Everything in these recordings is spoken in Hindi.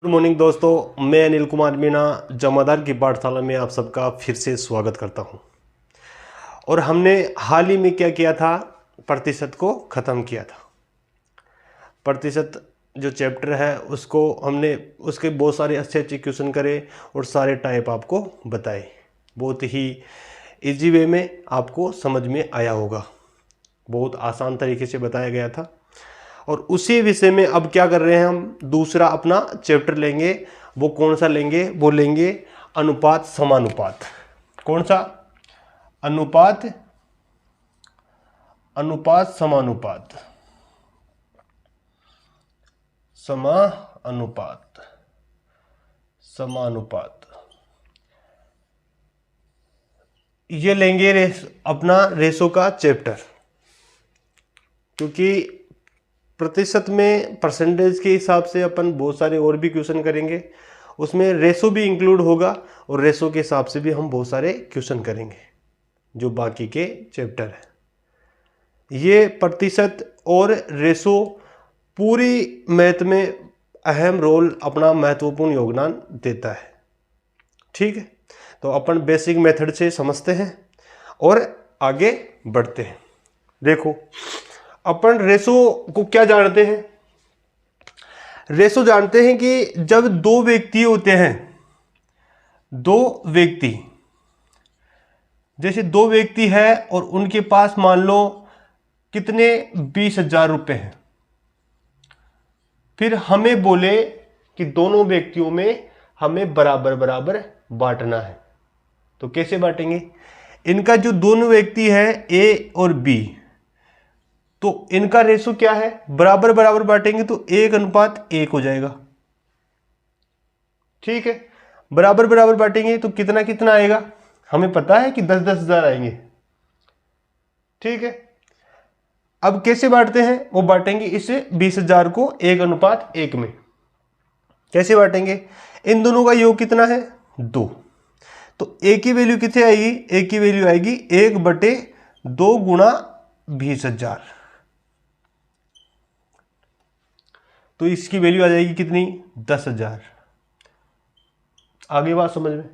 गुड मॉर्निंग दोस्तों, मैं अनिल कुमार मीणा जमादार की पाठशाला में आप सबका फिर से स्वागत करता हूं। और हमने हाल ही में क्या किया था, प्रतिशत को ख़त्म किया था। प्रतिशत जो चैप्टर है उसको हमने उसके बहुत सारे अच्छे अच्छे क्वेश्चन करे और सारे टाइप आपको बताए। बहुत ही इजी वे में आपको समझ में आया होगा, बहुत आसान तरीके से बताया गया था। और उसी विषय में अब क्या कर रहे हैं, हम दूसरा अपना चैप्टर लेंगे। वो कौन सा लेंगे? वो लेंगे अनुपात समानुपात। कौन सा? अनुपात, अनुपात समानुपात, समानुपात, समानुपात। ये लेंगे अपना रेशो का चैप्टर, क्योंकि प्रतिशत में परसेंटेज के हिसाब से अपन बहुत सारे और भी क्वेश्चन करेंगे, उसमें रेशो भी इंक्लूड होगा और रेशो के हिसाब से भी हम बहुत सारे क्वेश्चन करेंगे जो बाकी के चैप्टर है। ये प्रतिशत और रेशो पूरी मैथ में अहम रोल, अपना महत्वपूर्ण योगदान देता है। ठीक है, तो अपन बेसिक मेथड से समझते हैं और आगे बढ़ते हैं। देखो, अपन रेशो को क्या जानते हैं? रेशो जानते हैं कि जब दो व्यक्ति होते हैं, दो व्यक्ति, जैसे दो व्यक्ति है और उनके पास मान लो कितने 20,000 रुपये हैं। फिर हमें बोले कि दोनों व्यक्तियों में हमें बराबर बराबर बांटना है। तो कैसे बांटेंगे? इनका जो दोनों व्यक्ति है ए और बी, तो इनका रेशो क्या है? बराबर बराबर बांटेंगे तो 1:1 हो जाएगा। ठीक है, बराबर बराबर बांटेंगे तो कितना कितना आएगा? हमें पता है कि 10-10 हजार आएंगे। ठीक है, अब कैसे बांटते हैं? वो बांटेंगे इसे 20,000 को 1:1 में। कैसे बांटेंगे? इन दोनों का योग कितना है? 2। तो ए की वैल्यू कितनी आएगी? ए की वैल्यू आएगी 1/2 गुणा 20,000। तो इसकी वैल्यू आ जाएगी कितनी? 10,000। आगे बात समझ में?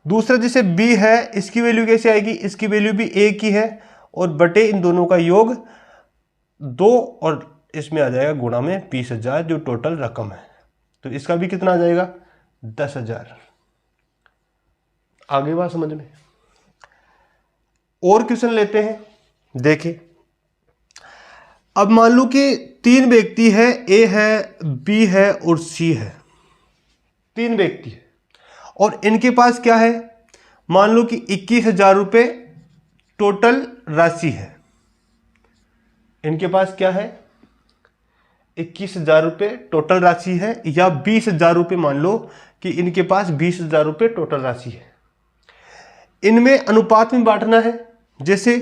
दूसरा जैसे बी है, इसकी वैल्यू कैसे आएगी? इसकी वैल्यू भी एक ही है और बटे इन दोनों का योग 2 और इसमें आ जाएगा गुणा में 20,000 जो टोटल रकम है। तो इसका भी कितना आ जाएगा? 10,000। आगे बात समझ में? और क्वेश्चन लेते हैं। देखिए, अब मान लो कि 3 व्यक्ति है, ए है, बी है और सी है। 3 व्यक्ति है और इनके पास क्या है? मान लो कि 21,000 रुपये टोटल राशि है। इनके पास क्या है? 21,000 रुपये टोटल राशि है, या 20,000 रुपये मान लो कि इनके पास 20,000 रुपये टोटल राशि है। इनमें अनुपात में बांटना है। जैसे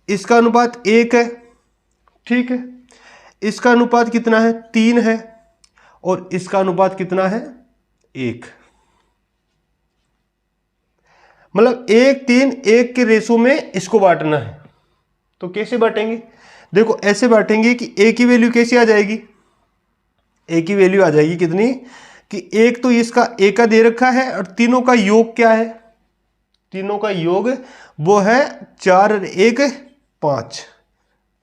इसका अनुपात 1 है, ठीक है, इसका अनुपात कितना है? 3 है, और इसका अनुपात कितना है? 1। मतलब 1:3:1 के रेशो में इसको बांटना है। तो कैसे बांटेंगे? देखो, ऐसे बांटेंगे कि ए की वैल्यू कैसी आ जाएगी? ए की वैल्यू आ जाएगी कितनी कि एक तो इसका ए का दे रखा है और तीनों का योग क्या है? तीनों का योग वो है 4 और 1 5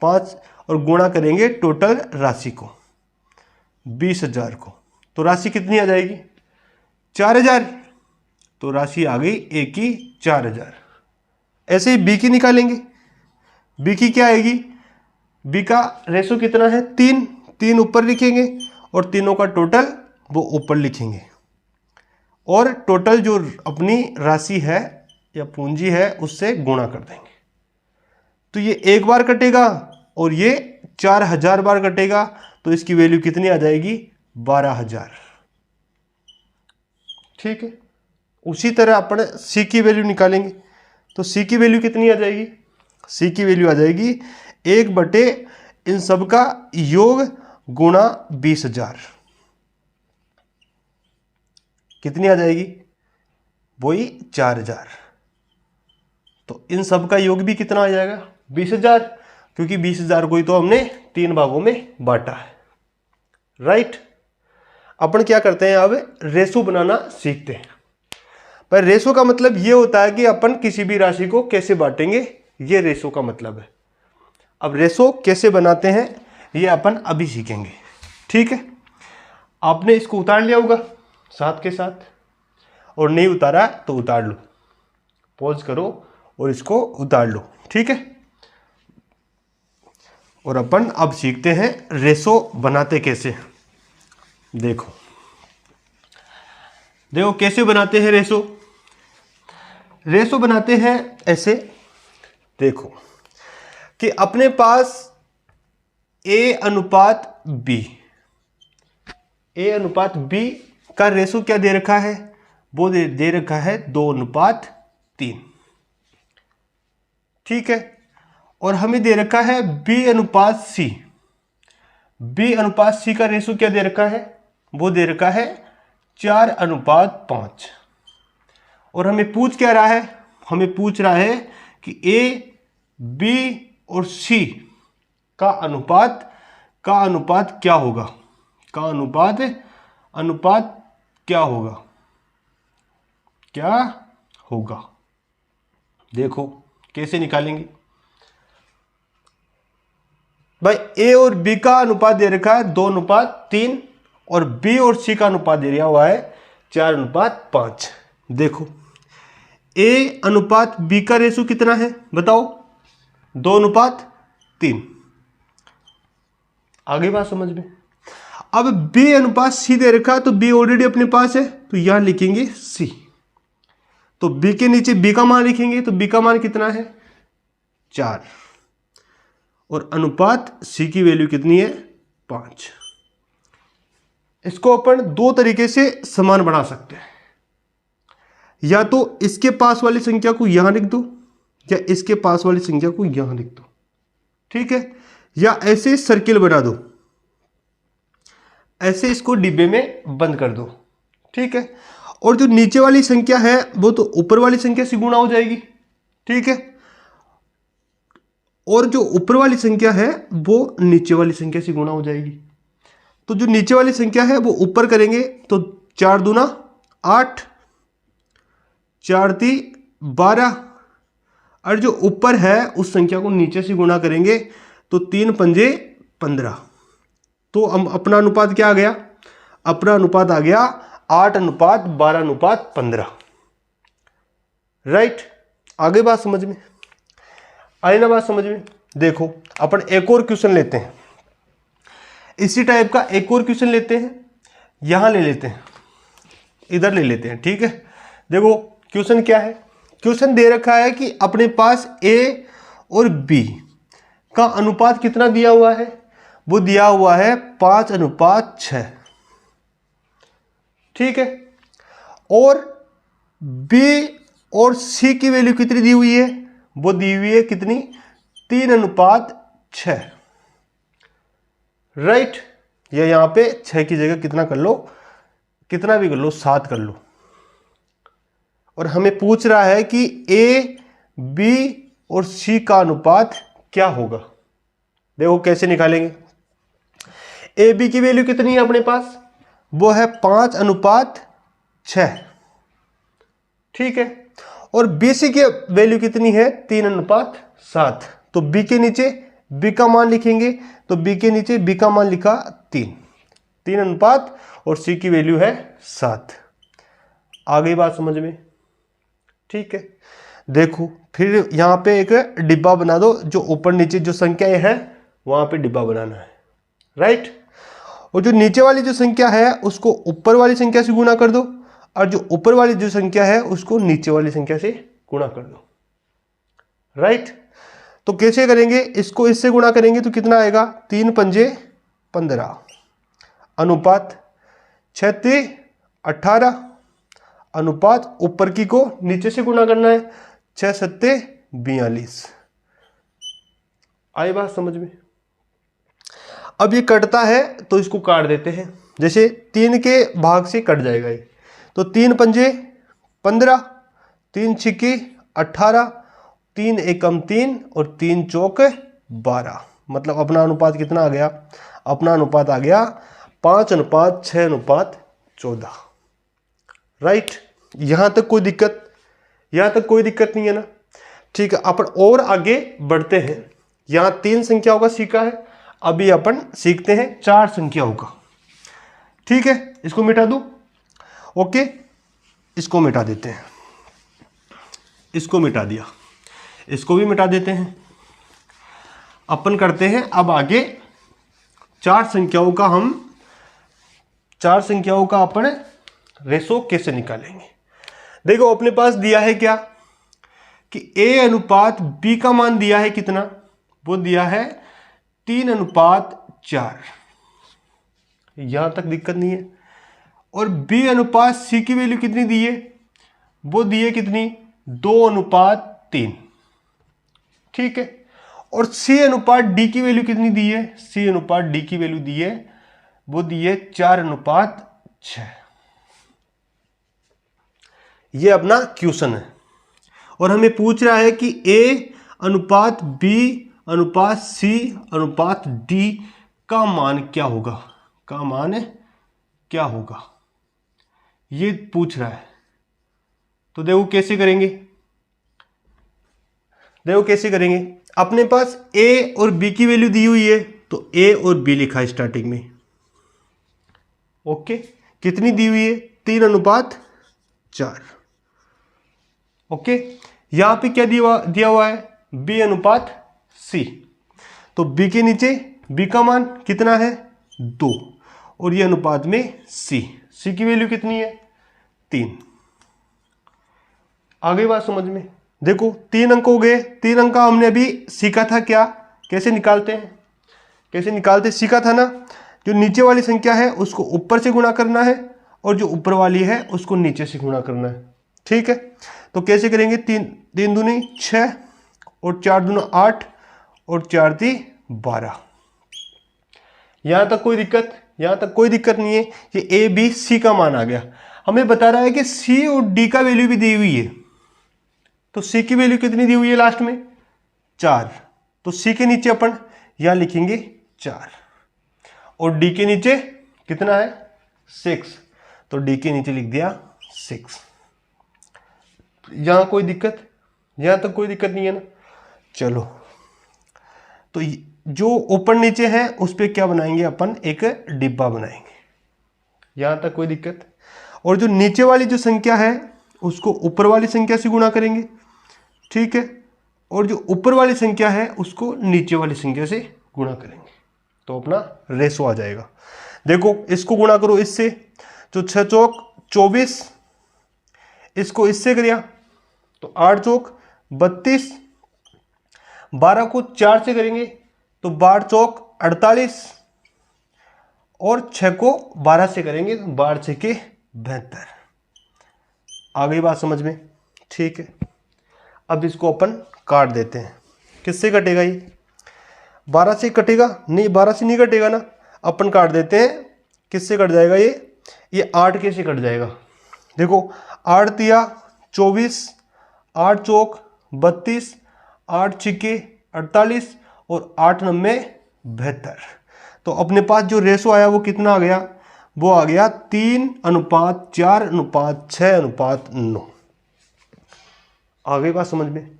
5 और गुणा करेंगे टोटल राशि को 20,000 को। तो राशि कितनी आ जाएगी? 4,000। तो राशि आ गई ए की 4,000। ऐसे ही बी की निकालेंगे। बी की क्या आएगी? बी का रेशो कितना है? 3। 3 ऊपर लिखेंगे और तीनों का टोटल वो ऊपर लिखेंगे और टोटल जो अपनी राशि है या पूंजी है उससे गुणा कर देंगे। तो ये एक बार कटेगा और ये 4,000 बार कटेगा। तो इसकी वैल्यू कितनी आ जाएगी? 12,000। ठीक है, उसी तरह अपन सी की वैल्यू निकालेंगे। तो सी की वैल्यू कितनी आ जाएगी? सी की वैल्यू आ जाएगी 1 बटे इन सब का योग गुणा 20,000। कितनी आ जाएगी? वही 4,000। तो इन सब का योग भी कितना आ जाएगा? 20,000, क्योंकि 20,000 को ही तो हमने 3 भागों में बांटा है। राइट। अपन क्या करते हैं, अब रेशो बनाना सीखते हैं। पर रेशो का मतलब ये होता है कि अपन किसी भी राशि को कैसे बांटेंगे, ये रेशो का मतलब है। अब रेशो कैसे बनाते हैं ये अपन अभी सीखेंगे, ठीक है। आपने इसको उतार लिया होगा साथ के साथ, और नहीं उतारा तो उतार लो, पॉज करो और इसको उतार लो, ठीक है। और अपन अब सीखते हैं रेशो बनाते कैसे। देखो देखो कैसे बनाते हैं रेशो। रेशो बनाते हैं ऐसे, देखो कि अपने पास ए अनुपात बी, ए अनुपात बी का रेशो क्या दे रखा है, वो दे रखा है 2:3, ठीक है। और हमें दे रखा है बी अनुपात सी, बी अनुपात सी का रेशो क्या दे रखा है, वो दे रखा है 4:5। और हमें पूछ क्या रहा है, हमें पूछ रहा है कि ए बी और सी का अनुपात क्या होगा, का अनुपात क्या होगा। देखो कैसे निकालेंगे भाई। ए और बी का अनुपात दे रखा है 2:3 और बी और सी का अनुपात दे दिया हुआ है 4:5। देखो ए अनुपात बी का रेशो कितना है बताओ, 2:3। आगे बात समझ में। अब बी अनुपात सी दे रखा है तो बी ऑलरेडी अपने पास है, तो यहां लिखेंगे सी। तो बी के नीचे बी का मान लिखेंगे, तो बी का मान कितना है 4, और अनुपात सी की वैल्यू कितनी है 5। इसको अपन दो तरीके से समान बना सकते हैं, या तो इसके पास वाली संख्या को यहां लिख दो, या इसके पास वाली संख्या को यहां लिख दो, ठीक है। या ऐसे सर्किल बना दो, ऐसे इसको डिब्बे में बंद कर दो, ठीक है। और जो नीचे वाली संख्या है वो तो ऊपर वाली संख्या से गुणा हो जाएगी, ठीक है। और जो ऊपर वाली संख्या है वो नीचे वाली संख्या से गुणा हो जाएगी। तो जो नीचे वाली संख्या है वो ऊपर करेंगे तो 4 दूना 8, 4 × 12, और जो ऊपर है उस संख्या को नीचे से गुणा करेंगे तो 3 × 5 = 15। तो हम अपना अनुपात क्या आ गया, अपना अनुपात आ गया 8:12:15, राइट। आगे बात समझ में आई ना, बात समझ में। देखो अपन एक और क्वेश्चन लेते हैं, इसी टाइप का एक और क्वेश्चन लेते हैं, यहां ले लेते हैं, इधर ले लेते हैं, ठीक है। देखो क्वेश्चन क्या है, क्वेश्चन दे रखा है कि अपने पास ए और बी का अनुपात कितना दिया हुआ है, वो दिया हुआ है 5:6, ठीक है। और बी और सी की वैल्यू कितनी दी हुई है, वो दी हुई है कितनी 3:6, राइट। या यहां पे 6 की जगह कितना कर लो, कितना भी कर लो, 7 कर लो। और हमें पूछ रहा है कि ए बी और सी का अनुपात क्या होगा। देखो कैसे निकालेंगे। ए बी की वैल्यू कितनी है अपने पास, वो है 5:6, ठीक है। और बी सी की वैल्यू कितनी है 3:7। तो बी के नीचे बी का मान लिखेंगे, तो बी के नीचे बी का मान लिखा 3 अनुपात, और सी की वैल्यू है 7। आ गई बात समझ में, ठीक है। देखो फिर यहां पे एक डिब्बा बना दो, जो ऊपर नीचे जो संख्याएं हैं वहां पे डिब्बा बनाना है, राइट। और जो नीचे वाली जो संख्या है उसको ऊपर वाली संख्या से गुणा कर दो, और जो ऊपर वाली जो संख्या है उसको नीचे वाली संख्या से गुणा कर दो, राइट। तो कैसे करेंगे, इसको इससे गुणा करेंगे तो कितना आएगा 3 × 5 = 15, अनुपात 6 × 18, अनुपात ऊपर की को नीचे से गुणा करना है, 6 × 7 = 42। आई बात समझ में। अब ये कटता है तो इसको काट देते हैं, जैसे 3 के भाग से कट जाएगा ये, तो 3 × 5 = 15, 3 × 6 = 18, 3 × 1 = 3 और 3 × 4 = 12। मतलब अपना अनुपात कितना आ गया, अपना अनुपात आ गया 5:6:14, राइट। यहां तक कोई दिक्कत, यहां तक कोई दिक्कत नहीं है ना। ठीक है, अपन और आगे बढ़ते हैं। यहां 3 संख्याओं का सीखा है, अभी अपन सीखते हैं 4 संख्याओं का। ठीक है, इसको मिटा दूं, ओके, इसको मिटा देते हैं, इसको मिटा दिया, इसको भी मिटा देते हैं। अपन करते हैं अब आगे 4 संख्याओं का, हम 4 संख्याओं का अपन रेशो कैसे निकालेंगे। देखो अपने पास दिया है क्या कि A अनुपात B का मान दिया है कितना, वो दिया है 3:4, यहां तक दिक्कत नहीं है। और B अनुपात C की वैल्यू कितनी दी है, वो दी है कितनी, 2:3, ठीक है। और C अनुपात D की वैल्यू कितनी दी है, C अनुपात D की वैल्यू दी है, वो दी है 4:6। ये अपना क्वेश्चन है और हमें पूछ रहा है कि A अनुपात B अनुपात C अनुपात D का मान क्या होगा, का मान क्या होगा, ये पूछ रहा है। तो देखो कैसे करेंगे, देखो कैसे करेंगे। अपने पास A और B की वैल्यू दी हुई है, तो A और B लिखा है स्टार्टिंग में, ओके। कितनी दी हुई है, 3:4, ओके। यहां पे क्या दिया हुआ है, B अनुपात C, तो B के नीचे B का मान कितना है, 2, और ये अनुपात में C की वैल्यू कितनी है, 3। आ गई बात समझ में। देखो 3 अंक हो गए, 3 अंक का हमने अभी सीखा था क्या, कैसे निकालते हैं, कैसे निकालते सीखा था ना। जो नीचे वाली संख्या है उसको ऊपर से गुणा करना है और जो ऊपर वाली है उसको नीचे से गुणा करना है, ठीक है। तो कैसे करेंगे, 3 दूनी 6 और 4 दूना 8 और 4 ती 12। यहां तक कोई दिक्कत, यहां तक कोई दिक्कत नहीं है। ये A B C का मान आ गया। हमें बता रहा है कि C और D का वैल्यू भी दी हुई है, तो C की वैल्यू कितनी दी हुई है लास्ट में, 4। तो C के नीचे अपन यहां लिखेंगे 4 और D के नीचे कितना है, 6, तो D के नीचे लिख दिया 6। यहां कोई दिक्कत, यहां तक कोई दिक्कत नहीं है ना। चलो तो जो ऊपर नीचे है उस पर क्या बनाएंगे अपन, एक डिब्बा बनाएंगे, यहां तक कोई दिक्कत। और जो नीचे वाली जो संख्या है उसको ऊपर वाली संख्या से गुणा करेंगे, ठीक है। और जो ऊपर वाली संख्या है उसको नीचे वाली संख्या से गुणा करेंगे, तो अपना रेशो आ जाएगा। देखो इसको गुणा करो इससे, तो 6 चौक 24, इसको इससे करिया तो 8 चौक 32, 12 को 4 से करेंगे तो 12 चौक 48, और 6 को 12 से करेंगे तो 12 6 के 72। आ गई बात समझ में, ठीक है। अब इसको अपन काट देते हैं, किससे कटेगा ये, 12 से कटेगा नहीं, 12 से नहीं कटेगा ना, अपन काट देते हैं, किससे कट जाएगा ये 8 के से कट जाएगा। देखो 8 तिया 24, 8 चौक 32, 8 छिके 48 और 8 9 72। तो अपने पास जो रेशो आया वो कितना आ गया, वो आ गया 3:4:6:9। आ गई बात समझ में।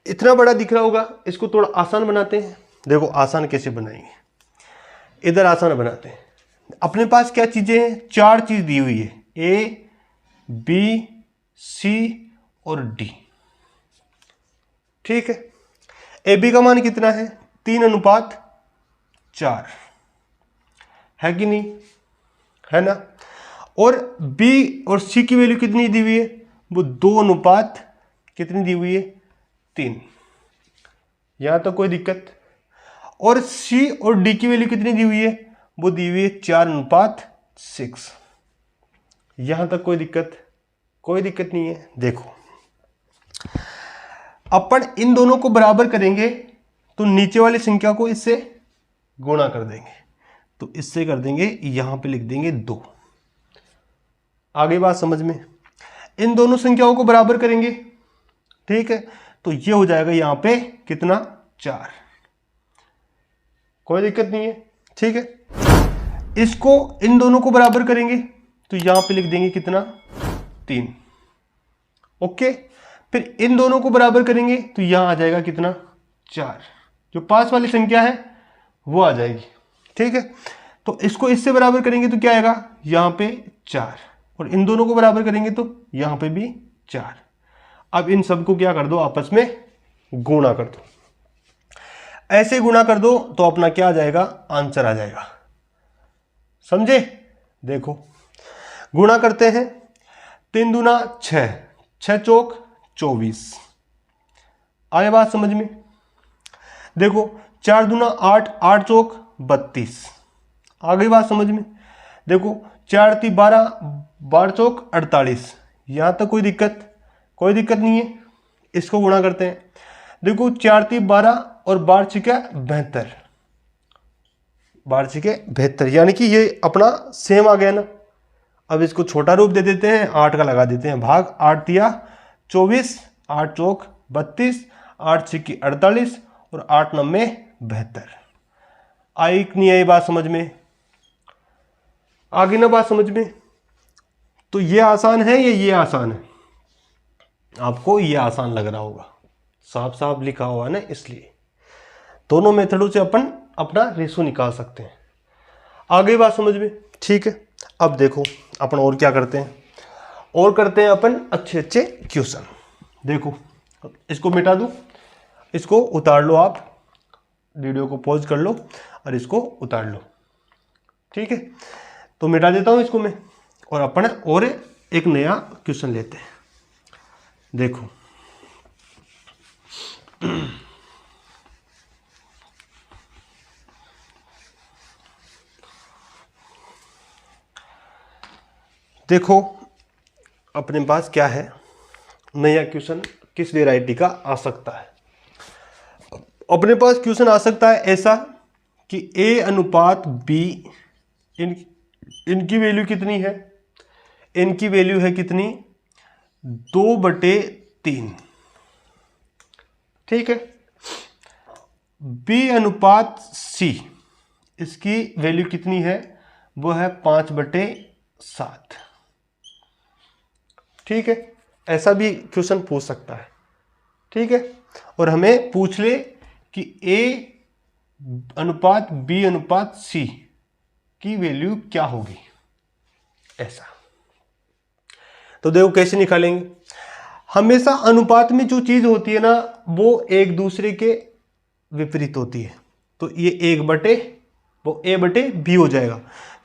इतना बड़ा दिख रहा होगा, इसको थोड़ा आसान बनाते हैं। देखो आसान कैसे बनाएंगे, इधर आसान बनाते हैं। अपने पास क्या चीजें हैं, 4 चीज दी हुई है, A B C और D, ठीक है। AB का मान कितना है, 3:4 है कि नहीं, है ना। और B और C की वैल्यू कितनी दी हुई है, वो 2 कितनी दी हुई है, 3। यहां तक कोई दिक्कत। और C और D की वैल्यू कितनी दी हुई है, वो दी हुई है 4:6। यहां तक कोई दिक्कत, कोई दिक्कत नहीं है। देखो अपन इन दोनों को बराबर करेंगे तो नीचे वाली संख्या को इससे गुणा कर देंगे, तो इससे कर देंगे, यहां पे लिख देंगे 2। आगे बात समझ में। इन दोनों संख्याओं को बराबर करेंगे, ठीक है, तो ये हो जाएगा यहां पे कितना, 4। कोई दिक्कत नहीं है, ठीक है। इसको इन दोनों को बराबर करेंगे तो यहां पे लिख देंगे कितना 3। ओके, फिर इन दोनों को बराबर करेंगे तो यहां आ जाएगा कितना 4। जो पास वाली संख्या है वो आ जाएगी। ठीक है, तो इसको इससे बराबर करेंगे तो क्या आएगा यहां पे 4, और इन दोनों को बराबर करेंगे तो यहां पे भी 4। अब इन सबको क्या कर दो, आपस में गुणा कर दो। ऐसे गुणा कर दो तो अपना क्या आ जाएगा, आंसर आ जाएगा। समझे? देखो गुणा करते हैं, 3 दूना 6, 6 चौक 24। आए बात समझ में? देखो 4 दूना 8, 8 चौक 32। आ गई बात समझ में? देखो 4 × 3 = 12, 12 चौक 48। यहां तक कोई दिक्कत नहीं है। इसको गुणा करते हैं, देखो 4 × 3 = 12 और 12 × 6 = 72, 12 × 6 = 72, यानी कि ये अपना सेम आ गया ना। अब इसको छोटा रूप दे देते हैं, 8 का लगा देते हैं भाग, 8 × 3 = 24, 8 चौक 32, 8 × 6 = 48 और 8 × 9 = 72। आई कि नहीं आई बात समझ में? आगे ना बात समझ में? तो ये आसान है या ये आसान है? आपको ये आसान लग रहा होगा, साफ साफ लिखा हुआ है ना, इसलिए दोनों मेथडों से अपन अपना रेशो निकाल सकते हैं। आगे बात समझ में? ठीक है, अब देखो अपन और क्या करते हैं, और करते हैं अपन अच्छे क्वेश्चन। देखो इसको मिटा दूं, इसको उतार लो, आप वीडियो को पॉज कर लो और इसको उतार लो। ठीक है, तो मिटा देता हूं इसको मैं, और अपन और एक नया क्वेश्चन लेते हैं। देखो देखो अपने पास क्या है, नया क्वेश्चन किस वैरायटी का आ सकता है। अपने पास क्वेश्चन आ सकता है ऐसा कि A अनुपात B, इनकी वैल्यू कितनी है, इनकी वैल्यू है कितनी 2/3। ठीक है, B अनुपात C, इसकी वैल्यू कितनी है, वो है 5/7। ठीक है, ऐसा भी क्वेश्चन पूछ सकता है। ठीक है, और हमें पूछ ले कि A अनुपात B अनुपात C की वैल्यू क्या होगी, ऐसा। तो देखो कैसे निकालेंगे। हमेशा अनुपात में जो चीज होती है ना, वो एक दूसरे के विपरीत होती है। तो ये A/B हो जाएगा।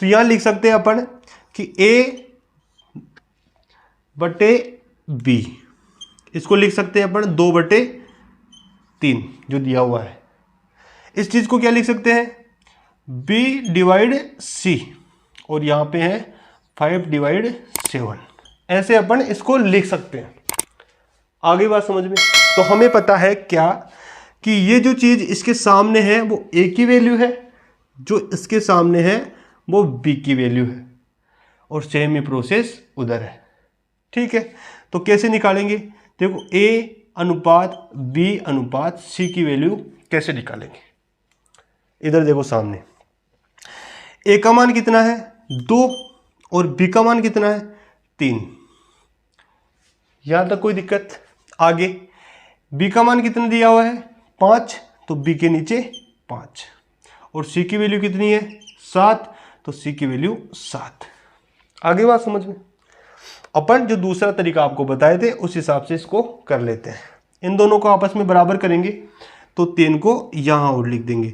तो यहां लिख सकते हैं अपन कि A/B, इसको लिख सकते हैं अपन 2/3 जो दिया हुआ है। इस चीज को क्या लिख सकते हैं, B/C, और यहां पे है 5/7। ऐसे अपन इसको लिख सकते हैं। आगे बात समझ में? तो हमें पता है क्या कि ये जो चीज इसके सामने है वो A की वैल्यू है, जो इसके सामने है वो B की वैल्यू है, और सेम ही प्रोसेस उधर है। ठीक है, तो कैसे निकालेंगे? देखो A अनुपात B अनुपात C की वैल्यू कैसे निकालेंगे। इधर देखो सामने A का मान कितना है 2 और B का मान कितना है 3। यहां तक कोई दिक्कत? आगे B का मान कितना दिया हुआ है 5, तो B के नीचे 5, और C की वैल्यू कितनी है 7, तो C की वैल्यू 7। आगे बात समझ में? अपन जो दूसरा तरीका आपको बताए थे उस हिसाब से इसको कर लेते हैं। इन दोनों को आपस में बराबर करेंगे तो 3 को यहाँ और लिख देंगे।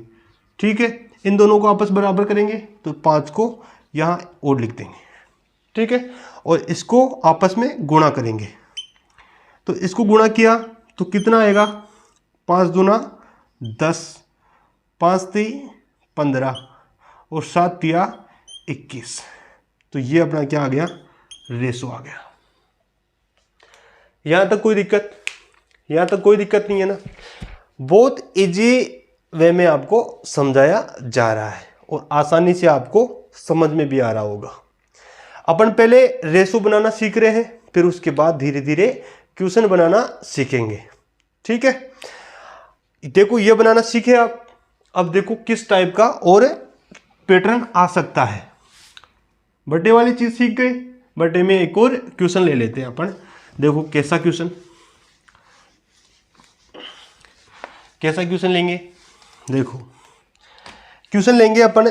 ठीक है, इन दोनों को आपस बराबर करेंगे तो 5 को यहाँ और लिख देंगे। ठीक है, और इसको आपस में गुणा करेंगे, तो इसको गुणा किया तो कितना आएगा 5 दूना 10, 5 3 15 और 7 3 21। तो ये अपना क्या आ गया, रेशो आ गया। यहां तक कोई दिक्कत? यहां तक कोई दिक्कत नहीं है ना। बहुत इजी वे में आपको समझाया जा रहा है और आसानी से आपको समझ में भी आ रहा होगा। अपन पहले रेशो बनाना सीख रहे हैं, फिर उसके बाद धीरे धीरे क्वेश्चन बनाना सीखेंगे। ठीक है, देखो ये बनाना सीखे आप। अब देखो किस टाइप का और पैटर्न आ सकता है। बटे वाली चीज सीख गए। बटे में एक और क्वेश्चन ले लेते हैं अपन। देखो कैसा क्वेश्चन लेंगे। देखो क्वेश्चन लेंगे अपन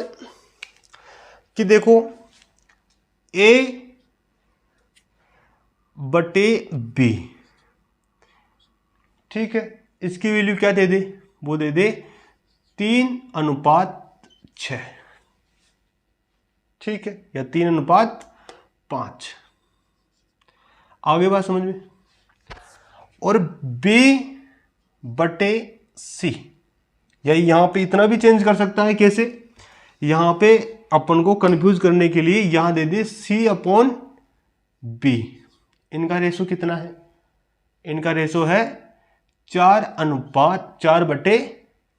कि देखो a बटे b, ठीक है, इसकी वैल्यू क्या दे दे, वो दे दे 3:6, ठीक है, या 3:5। आगे बात समझ में। और b बटे c, या यहां पे इतना भी चेंज कर सकता है। कैसे? यहां पे अपन को कंफ्यूज करने के लिए यहां दे दे c/b। इनका रेशो कितना है? इनका रेशो है 4:4 बटे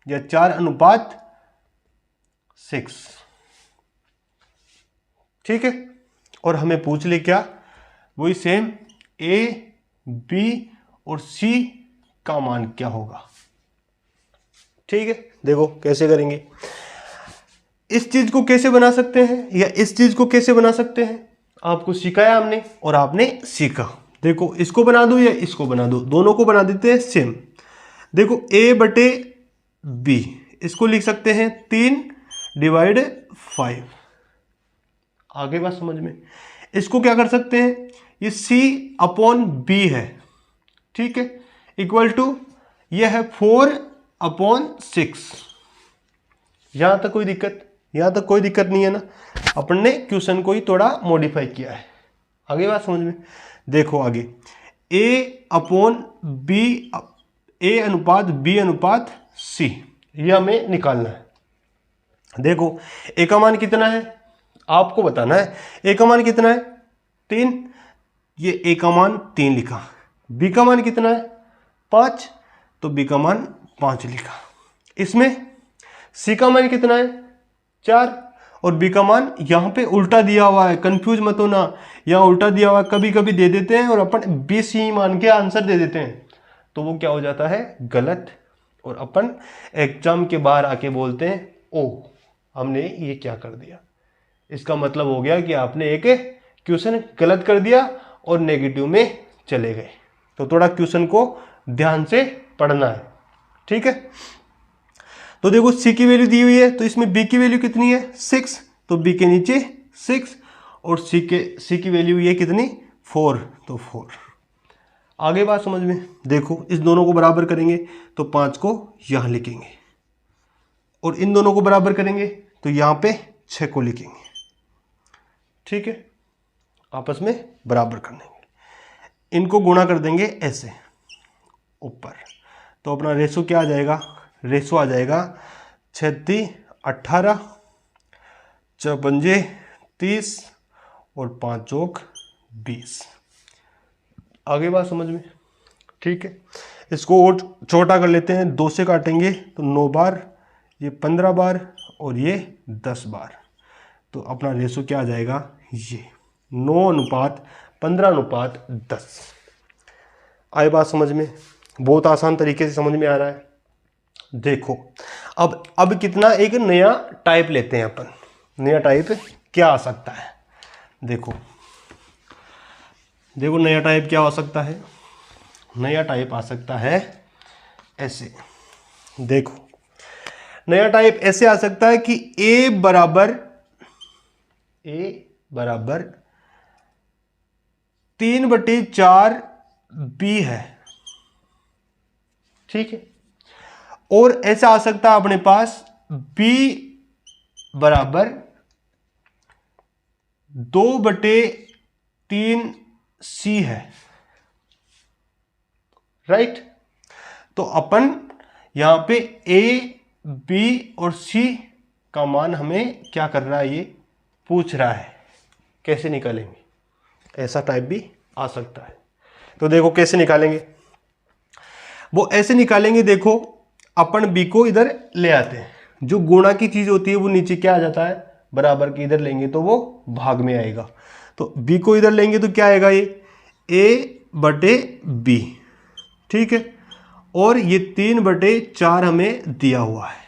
या 4:6, ठीक है। और हमें पूछ ले क्या, वही सेम a, b और c का मान क्या होगा, ठीक है। देखो कैसे करेंगे। इस चीज को कैसे बना सकते हैं या इस चीज को कैसे बना सकते हैं, आपको सिखाया हमने और आपने सीखा। देखो इसको बना दो या इसको बना दो, दोनों को बना देते हैं सेम। देखो a बटे b, इसको लिख सकते हैं 3/5। आगे बात समझ में। इसको क्या कर सकते हैं, ये c/b है, ठीक है, इक्वल टू ये है 4/6। यहां तक कोई दिक्कत? यहां तक कोई दिक्कत नहीं है ना। अपन ने क्वेश्चन को ही थोड़ा मॉडिफाई किया है। आगे बात समझ में। देखो आगे a/b/c, ये हमें निकालना है। देखो a का मान कितना है आपको बताना है। a का मान कितना है 3, ये a का मान 3 लिखा। b का मान कितना है 5, तो b का मान 5 लिखा। इसमें c का मान कितना है 4 और b का मान यहाँ पे उल्टा दिया हुआ है, कंफ्यूज मत होना। यहाँ उल्टा दिया हुआ है, कभी कभी दे देते हैं और अपन b c मान के आंसर दे देते हैं, तो वो क्या हो जाता है गलत। और अपन एग्जाम के बाहर आके बोलते हैं ओ हमने ये क्या कर दिया। इसका मतलब हो गया कि आपने एक क्वेश्चन गलत कर दिया और नेगेटिव में चले गए। तो थोड़ा क्वेश्चन को ध्यान से पढ़ना है, ठीक है। तो देखो c की वैल्यू दी हुई है, तो इसमें b की वैल्यू कितनी है 6, तो b के नीचे 6 और c की वैल्यू ये कितनी 4, तो 4। आगे बात समझ में। देखो इस दोनों को बराबर करेंगे तो 5 को यहां लिखेंगे और इन दोनों को बराबर करेंगे तो यहां पे 6 को लिखेंगे, ठीक है, आपस में बराबर कर देंगे। इनको गुणा कर देंगे ऐसे ऊपर, तो अपना रेशो क्या आ जाएगा, रेशो आ जाएगा 6 18, 4 30 और 5 चौक 20। आगे बात समझ में, ठीक है। इसको और छोटा कर लेते हैं, 2 से काटेंगे तो 9 बार, ये 15 बार और ये 10 बार। तो अपना रेशो क्या आ जाएगा, ये 9:15:10। आए बात समझ में, बहुत आसान तरीके से समझ में आ रहा है। देखो अब कितना एक नया टाइप लेते हैं अपन। नया टाइप क्या आ सकता है, देखो नया टाइप क्या हो सकता है। नया टाइप आ सकता है ऐसे। देखो नया टाइप ऐसे आ सकता है कि a बराबर 3/4 b है, ठीक है। और ऐसा आ सकता है अपने पास b बराबर 2/3 c है, राइट। तो अपन यहां पे a, b और c का मान हमें क्या कर रहा है, ये पूछ रहा है कैसे निकालेंगे। ऐसा टाइप भी आ सकता है। तो देखो कैसे निकालेंगे, वो ऐसे निकालेंगे। देखो अपन b को इधर ले आते हैं, जो गुणा की चीज होती है वो नीचे क्या आ जाता है बराबर के, इधर लेंगे तो वो भाग में आएगा। तो b को इधर लेंगे तो क्या आएगा, ये a/b, ठीक है। और ये 3/4 हमें दिया हुआ है,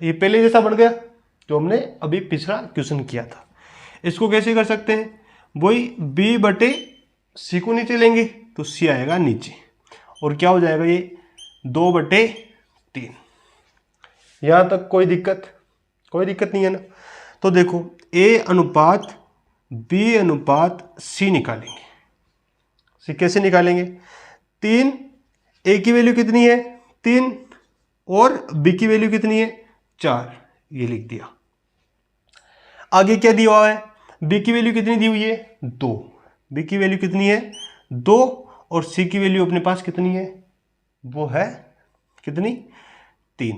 ये पहले जैसा बन गया जो हमने अभी पिछला क्वेश्चन किया था। इसको कैसे कर सकते हैं, वही b बटे c को नीचे लेंगे तो c आएगा नीचे, और क्या हो जाएगा ये 2/3। यहाँ तक कोई दिक्कत नहीं है ना। तो देखो a अनुपात b अनुपात c निकालेंगे। c कैसे निकालेंगे, 3, a की वैल्यू कितनी है 3 और b की वैल्यू कितनी है 4, ये लिख दिया। आगे क्या दिया हुआ है, b की वैल्यू कितनी दी हुई है 2, b की वैल्यू कितनी है 2 और c की वैल्यू अपने पास कितनी है, वो है कितनी 3।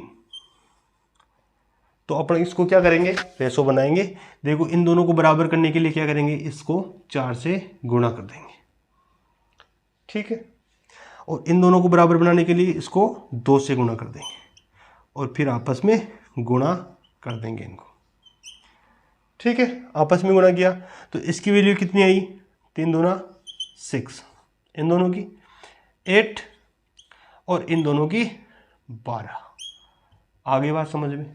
तो अपन इसको क्या करेंगे, रेशो बनाएंगे। देखो इन दोनों को बराबर करने के लिए क्या करेंगे, इसको 4 से गुणा कर देंगे, ठीक है। और इन दोनों को बराबर बनाने के लिए इसको 2 से गुणा कर देंगे और फिर आपस में गुणा कर देंगे इनको, ठीक है। आपस में गुणा किया तो इसकी वैल्यू कितनी आई, 3 दूना 6, इन दोनों की 8 और इन दोनों की 12। आगे बात समझ में,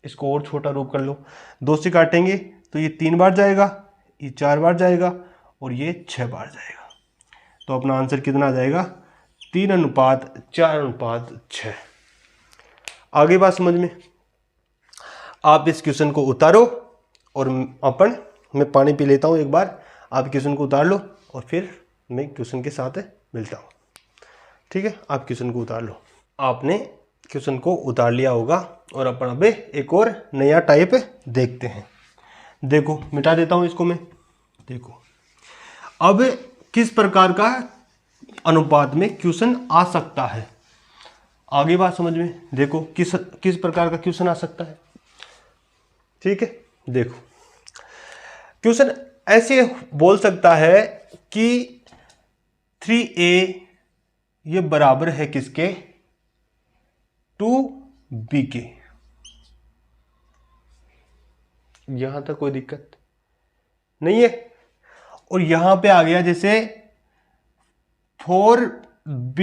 इसको और छोटा रूप कर लो, 2 से काटेंगे तो ये 3 बार जाएगा, ये 4 बार जाएगा और ये 6 बार जाएगा। तो अपना आंसर कितना आ जाएगा, 3:4:6। आगे बात समझ में, आप इस क्वेश्चन को उतारो और मैं पानी पी लेता हूँ एक बार, आप क्वेश्चन को उतार लो और फिर मैं क्वेश्चन के साथ मिलता हूँ, ठीक है। आप क्वेश्चन को उतार लो, आपने क्वेश्चन को उतार लिया होगा और अपन अब एक और नया टाइप देखते हैं। देखो मिटा देता हूँ इसको मैं। देखो अब किस प्रकार का अनुपात में क्वेश्चन आ सकता है, आगे बात समझ में। देखो किस प्रकार का क्वेश्चन आ सकता है, ठीक है। देखो क्वेश्चन ऐसे बोल सकता है कि 3a ये बराबर है किसके, 2b के। यहां तक कोई दिक्कत नहीं है। और यहां पे आ गया जैसे 4b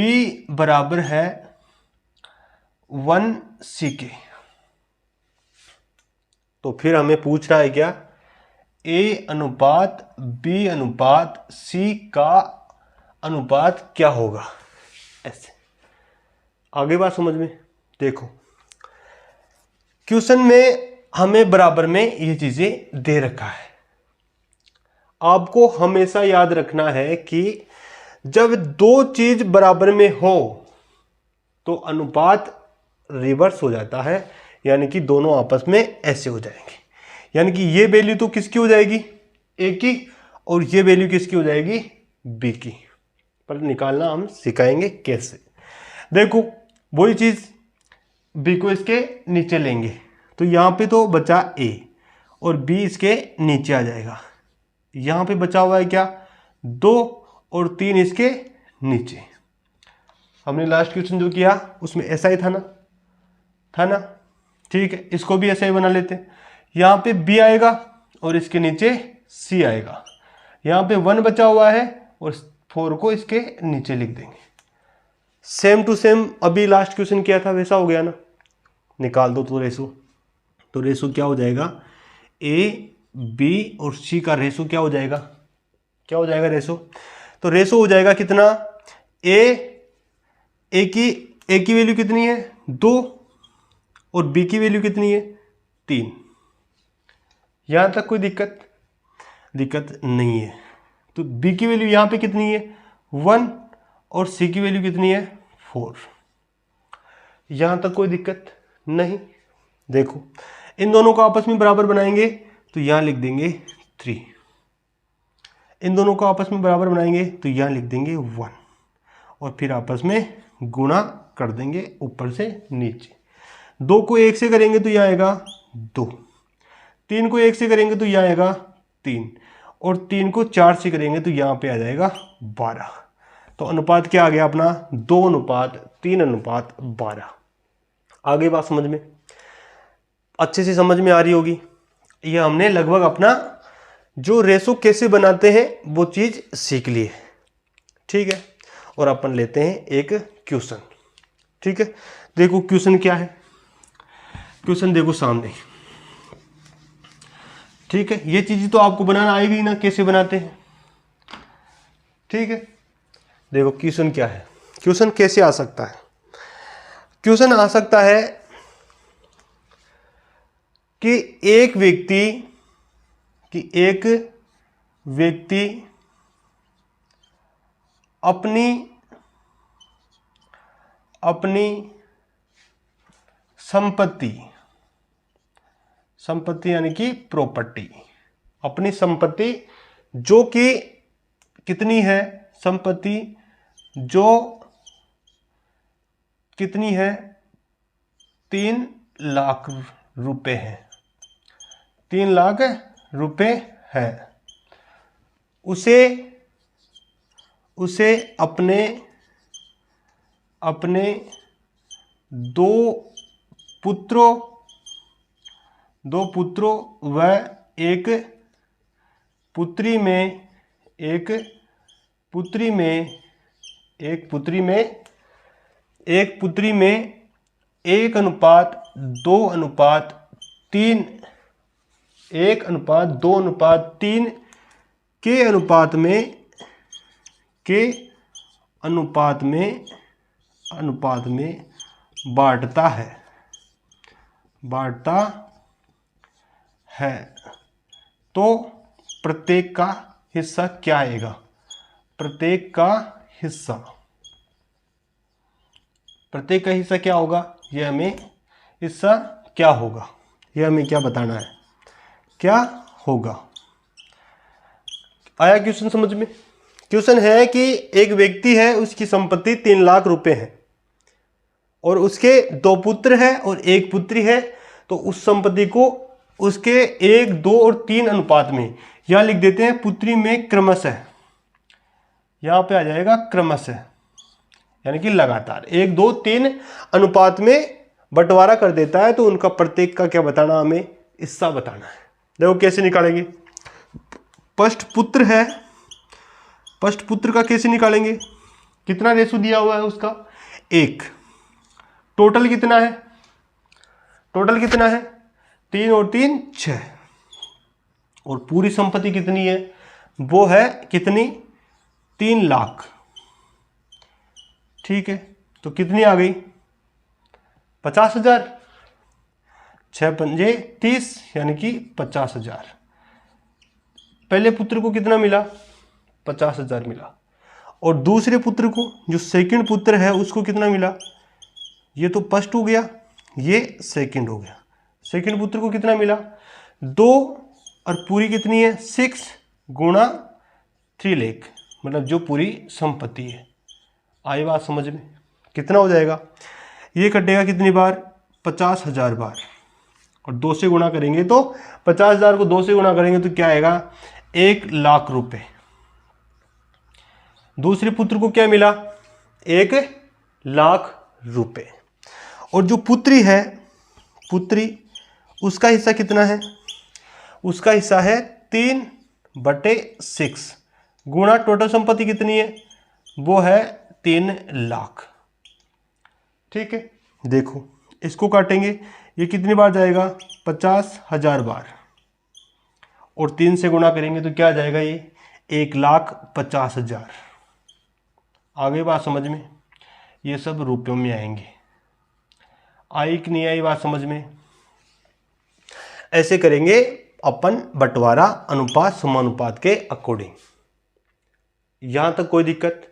बराबर है 1c के, तो फिर हमें पूछ रहा है क्या, a अनुपात b अनुपात c का अनुपात क्या होगा, ऐसे। आगे बात समझ में। देखो क्वेश्चन में हमें बराबर में ये चीजें दे रखा है। आपको हमेशा याद रखना है कि जब दो चीज बराबर में हो तो अनुपात रिवर्स हो जाता है, यानी कि दोनों आपस में ऐसे हो जाएंगे। यानी कि ये वैल्यू तो किसकी हो जाएगी, ए की, और ये वैल्यू किसकी हो जाएगी, बी की। पर निकालना हम सिखाएंगे कैसे। देखो वही चीज बी को इसके नीचे लेंगे तो यहाँ पे तो बचा ए और बी इसके नीचे आ जाएगा। यहाँ पे बचा हुआ है क्या, 2 और 3 इसके नीचे। हमने लास्ट क्वेश्चन जो किया उसमें ऐसा ही था ना, ठीक है। इसको भी ऐसा ही बना लेते हैं। यहाँ पे बी आएगा और इसके नीचे सी आएगा। यहाँ पे 1 बचा हुआ है और 4 को इसके नीचे लिख देंगे। सेम टू सेम अभी लास्ट क्वेश्चन किया था वैसा हो गया ना। निकाल दो तो रेशो क्या हो जाएगा, ए बी और सी का रेशो क्या हो जाएगा, रेशो। तो रेशो हो जाएगा कितना, ए की वैल्यू कितनी है 2 और बी की वैल्यू कितनी है 3। यहां तक कोई दिक्कत नहीं है। तो बी की वैल्यू यहां पे कितनी है 1 और सी की वैल्यू कितनी है 4। यहां तक कोई दिक्कत नहीं। देखो इन दोनों को आपस में बराबर बनाएंगे तो यहां लिख देंगे 3। इन दोनों को आपस में बराबर बनाएंगे तो यहां लिख देंगे 1 और फिर आपस में गुणा कर देंगे ऊपर से नीचे। 2 को 1 से करेंगे तो यह आएगा 2, 3 को 1 से करेंगे तो यह आएगा 3 और 3 को 4 से करेंगे तो यहाँ पे आ जाएगा 12। तो अनुपात क्या आ गया अपना, 2:3:12। आगे बात समझ में, अच्छे से समझ में आ रही होगी। ये हमने लगभग अपना जो रेशो कैसे बनाते हैं वो चीज सीख ली है, ठीक है। और अपन लेते हैं एक क्वेश्चन, ठीक है। देखो क्वेश्चन क्या है, क्वेश्चन देखो सामने, ठीक है, ये चीज़ तो आपको बनाना आएगी ना, कैसे बनाते हैं। ठीक है, देखो क्वेश्चन क्या है, क्वेश्चन कैसे आ सकता है। क्वेश्चन आ सकता है कि एक व्यक्ति अपनी संपत्ति यानी कि प्रॉपर्टी, अपनी संपत्ति जो कि कितनी है, संपत्ति जो कितनी है 3 लाख रुपए है, 3 लाख रुपए है, उसे अपने 2 पुत्रों व एक पुत्री में 1:2:3 1:2:3 के अनुपात में बांटता है। तो प्रत्येक का हिस्सा क्या आएगा, प्रत्येक का हिस्सा क्या होगा, यह हमें हिस्सा क्या होगा, यह हमें क्या बताना है, क्या होगा। आया क्वेश्चन समझ में। क्वेश्चन है कि एक व्यक्ति है, उसकी संपत्ति 3 लाख रुपए है और उसके 2 पुत्र है और 1 पुत्री है, तो उस संपत्ति को उसके 1, 2 और 3 अनुपात में, यहां लिख देते हैं पुत्री में क्रमशः, यहां पे आ जाएगा क्रमशः यानी कि लगातार 1, 2, 3 अनुपात में बंटवारा कर देता है। तो उनका प्रत्येक का क्या बताना, हमें हिस्सा बताना है। देखो कैसे निकालेंगे। फर्स्ट पुत्र है, फर्स्ट पुत्र का कैसे निकालेंगे, कितना रेशो दिया हुआ है उसका 1, टोटल कितना है, 3 और 3 6, और पूरी संपत्ति कितनी है, वो है कितनी 3 लाख। ठीक है, तो कितनी आ गई 50,000, 6 पंजे 30 यानी कि 50,000। पहले पुत्र को कितना मिला 50,000 मिला, और दूसरे पुत्र को जो सेकंड पुत्र है उसको कितना मिला, ये तो फर्स्ट हो गया, ये सेकंड हो गया। सेकंड पुत्र को कितना मिला 2, और पूरी कितनी है 6 गुणा 3 लाख, मतलब जो पूरी संपत्ति है। आई बात समझ में, कितना हो जाएगा, ये कटेगा कितनी बार 50,000 बार, और 2 से गुणा करेंगे तो 50,000 को 2 से गुणा करेंगे तो क्या आएगा 1 लाख रुपए। दूसरे पुत्र को क्या मिला 1 लाख रुपए, और जो पुत्री है, पुत्री उसका हिस्सा कितना है, उसका हिस्सा है 3/6 गुणा टोटल संपत्ति कितनी है, वो है 3 लाख। ठीक है, देखो इसको काटेंगे, ये कितनी बार जाएगा 50,000 बार, और 3 से गुणा करेंगे तो क्या आ जाएगा ये 1,50,000। आ गई बात समझ में, ये सब रुपयों में आएंगे। आई कि नहीं आई बात समझ में। ऐसे करेंगे अपन बंटवारा अनुपात समानुपात के अकॉर्डिंग। यहां तक कोई दिक्कत,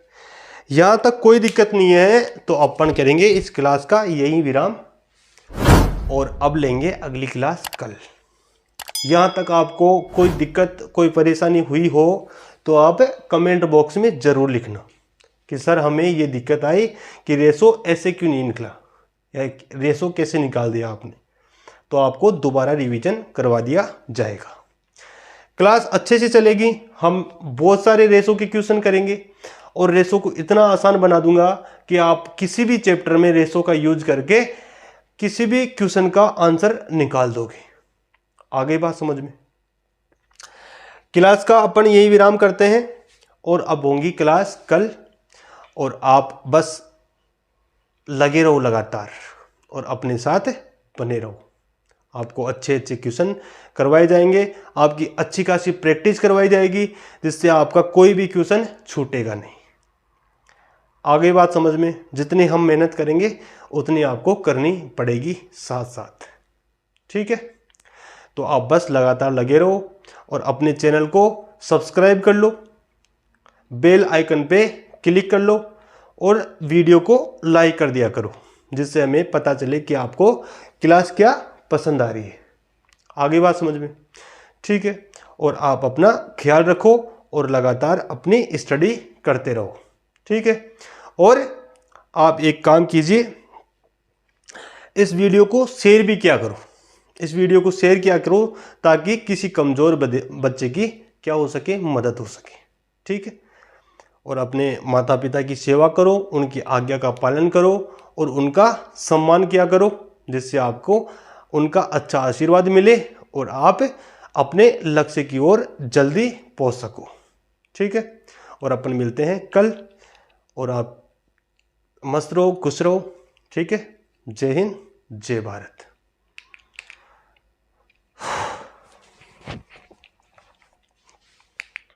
यहां तक कोई दिक्कत नहीं है, तो अपन करेंगे इस क्लास का यही विराम, और अब लेंगे अगली क्लास कल। यहां तक आपको कोई दिक्कत कोई परेशानी हुई हो तो आप कमेंट बॉक्स में ज़रूर लिखना कि सर हमें ये दिक्कत आई कि रेशो ऐसे क्यों नहीं निकला, या रेशो कैसे निकाल दिया आपने, तो आपको दोबारा रिवीजन करवा दिया जाएगा। क्लास अच्छे से चलेगी, हम बहुत सारे रेशो के क्वेश्चन करेंगे, और रेशो को इतना आसान बना दूंगा कि आप किसी भी चैप्टर में रेशो का यूज करके किसी भी क्वेश्चन का आंसर निकाल दोगे। आ गई बात समझ में। क्लास का अपन यही विराम करते हैं, और अब होंगी क्लास कल, और आप बस लगे रहो लगातार और अपने साथ बने रहो। आपको अच्छे अच्छे क्वेश्चन करवाए जाएंगे, आपकी अच्छी खासी प्रैक्टिस करवाई जाएगी, जिससे आपका कोई भी क्वेश्चन छूटेगा नहीं। आगे बात समझ में, जितनी हम मेहनत करेंगे उतनी आपको करनी पड़ेगी साथ साथ। ठीक है, तो आप बस लगातार लगे रहो और अपने चैनल को सब्सक्राइब कर लो, बेल आइकन पे क्लिक कर लो और वीडियो को लाइक कर दिया करो, जिससे हमें पता चले कि आपको क्लास क्या पसंद आ रही है। आगे बात समझ में, ठीक है। और आप अपना ख्याल रखो और लगातार अपनी स्टडी करते रहो, ठीक है। और आप एक काम कीजिए, इस वीडियो को शेयर भी किया करो, इस वीडियो को शेयर किया करो ताकि किसी कमज़ोर बच्चे की क्या हो सके, मदद हो सके, ठीक है। और अपने माता पिता की सेवा करो, उनकी आज्ञा का पालन करो और उनका सम्मान किया करो, जिससे आपको उनका अच्छा आशीर्वाद मिले और आप अपने लक्ष्य की ओर जल्दी पहुंच सको, ठीक है। और अपन मिलते हैं कल, और आप मस्त रहो, खुश रहो, ठीक है। जय हिंद, जय भारत।